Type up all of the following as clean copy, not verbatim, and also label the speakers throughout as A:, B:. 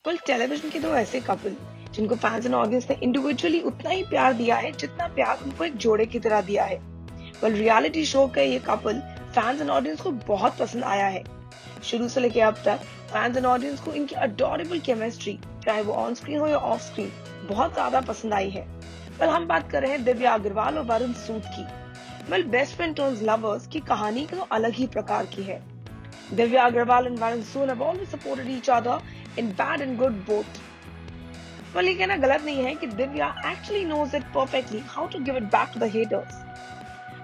A: Well television के दो ऐसे कपल जिनको फैंस एंड ऑडियंस ने इंडिविजुअली उतना ही प्यार दिया है जितना प्यार उनको एक जोड़े की तरह दिया है। वेल रियलिटी शो का ये कपल फैंस एंड ऑडियंस को बहुत पसंद आया है। शुरू से लेकर अब तक फैंस एंड ऑडियंस को इनकी अडोरेबल केमिस्ट्री, चाहे वो ऑन स्क्रीन हो या ऑफ स्क्रीन, बहुत ज्यादा पसंद आई है। वेल हम बात कर रहे हैं दिव्या अग्रवाल और वरुण सूद की। Well best friend turns lovers की कहानी तो अलग ही प्रकार की है। Divya Agarwal and Varun Sood have always supported each other in bad and good both. Well ये कहना गलत नहीं है कि Divya actually knows it perfectly how to give it back to the haters.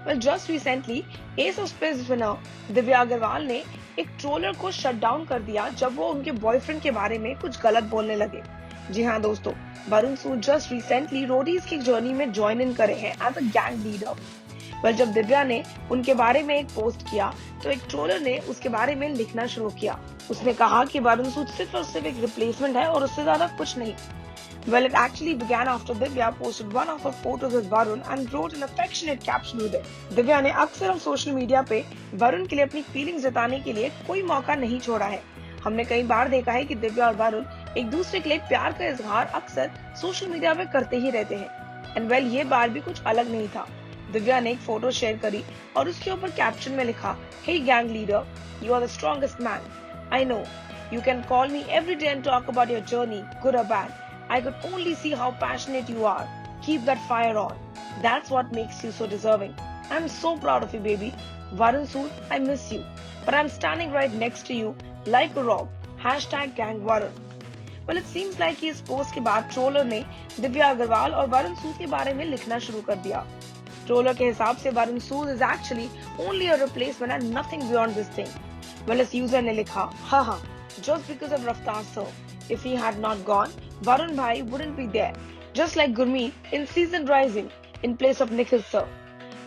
A: Well, just recently, Ace of Spades winner Divya Agarwal ने एक troller को shut down कर दिया जब वो उनके बॉयफ्रेंड के बारे में कुछ गलत बोलने लगे। जी हाँ दोस्तों, Varun Sood just recently Roadies की जर्नी में ज्वाइन इन करे हैं as a gang leader. Well जब दिव्या ने उनके बारे में एक पोस्ट किया तो एक ट्रोलर ने उसके बारे में लिखना शुरू किया। उसने कहा कि वरुण सूद सिर्फ और सिर्फ एक रिप्लेसमेंट है और उससे ज्यादा कुछ नहीं। Well, it actually began after Divya posted one of her photos with Varun and wrote an affectionate caption with it. Divya ने अक्सर अब सोशल मीडिया पे वरुण के लिए अपनी फीलिंग्स जताने के लिए कोई मौका नहीं छोड़ा है। हमने कई बार देखा है कि दिव्या और वरुण एक दूसरे के लिए प्यार का इजहार अक्सर सोशल मीडिया पे करते ही रहते हैं। एंड वेल ये बार भी कुछ अलग नहीं था। दिव्या ने एक फोटो शेयर करी और उसके ऊपर कैप्शन में लिखा, "Hey gang leader, you are the strongest man. I know you can call me every day and talk about your journey, good or bad. I could only see how passionate you are. Keep that fire on. That's what makes you so deserving. I'm so proud of you, baby. Varun Sood, I miss you. But I'm standing right next to you like a rock. Hashtag gang Varun." Well, it seems like इस post के बाद troller ने दिव्या अग्रवाल और वरुण सूद के बारे में लिखना शुरू कर दिया। ट्रोलर के हिसाब से वरुण सूद is actually only a replacement and nothing beyond this thing. Well, इस यूजर ने लिखा, "हाँ, just because of Raftaar sir. If he had not gone, Varun bhai wouldn't be there. Just like Gurmeet in Season Rising in place of Nikhil sir."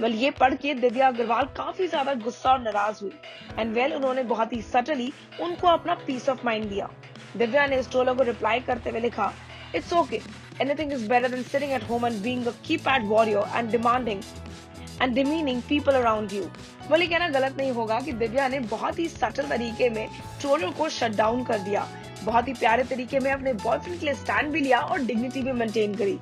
A: Well, ये पढ़ के दिव्या अग्रवाल काफी ज्यादा गुस्सा और नाराज हुई। एंड वेल उन्होंने बहुत ही सटली उनको अपना पीस ऑफ माइंड दिया। दिव्या ने इस ट्रोलर को रिप्लाई करते हुए लिखा, "It's okay. Anything is better than sitting at home and being a keypad warrior and demanding and demeaning people around you." well, ये कहना गलत नहीं होगा कि दिव्या ने बहुत ही सटल तरीके में ट्रोलर को शट डाउन कर दिया। बहुत ही प्यारे तरीके में अपने बॉयफ्रेंड के लिए स्टैंड भी लिया और डिग्निटी भी मेंटेन करी।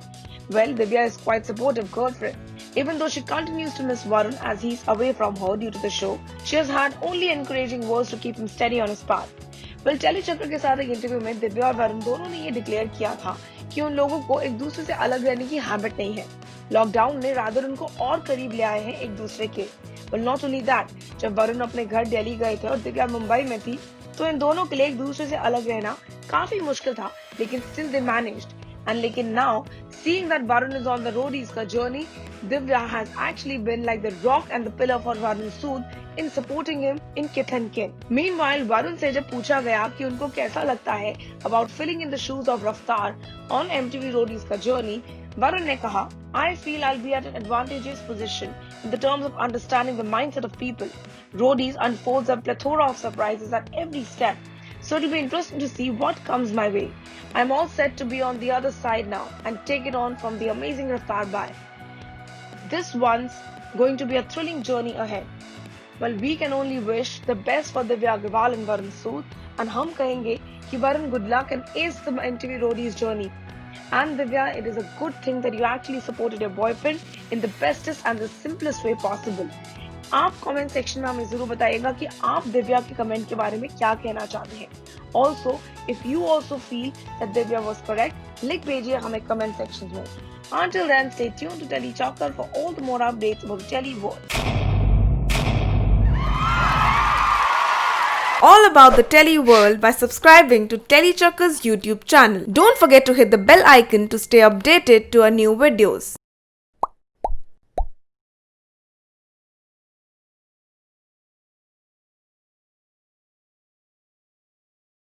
A: Well, Divya is quite supportive girlfriend. Even though she continues to miss Varun as he's away from her due to the show, she has had only encouraging words to keep him steady on his path. Well, Telly Chakkar के साथ एक interview में दिव्या और वरुण दोनों ने ये declare किया था कि उन लोगों को एक दूसरे से अलग रहने की हैबिट नहीं है। लॉकडाउन ने रादर उनको और करीब ले आए हैं एक दूसरे के। Well, not only that, जब वरुण अपने घर दिल्ली गए थे और दिव्या मुंबई में थी तो इन दोनों के लिए एक दूसरे से अलग रहना काफी मुश्किल था, लेकिन still they managed. And लेकिन now, seeing that Varun is on the roadies का journey, Divya has actually been like the rock and the pillar for Varun Sood in supporting him in kith and kin. Meanwhile, Varun से जब पूछा गया कि उनको कैसा लगता है about filling in the shoes of Raftaar on MTV roadies का journey, Varun ने कहा, "I feel I'll be at an advantageous position in the terms of understanding the mindset of people. Roadies unfolds a plethora of surprises at every step. So it'll be interesting to see what comes my way. I'm all set to be on the other side now and take it on from the amazing Raftaar bhai. This one's going to be a thrilling journey ahead." Well, we can only wish the best for Divya Agarwal and Varun Sood, and हम कहेंगे कि Varun, good luck and ace the MTV roadies journey. And Divya, it is a good thing that you actually supported your boyfriend in the bestest and the simplest way possible. आप comment section में हमें जरूर बताइएगा कि आप दिव्या के comment के बारे में क्या कहना चाहते हैं। Also if you also feel that Divya was correct, लिख भेजिए हमें कमेंट सेक्शन में। Until then, stay tuned to Telly Chakkar for all the more updates about the Telly world.
B: All about the Telly world by subscribing to Telly Chakkar's YouTube channel. Don't forget to hit the bell icon to stay updated to our new videos.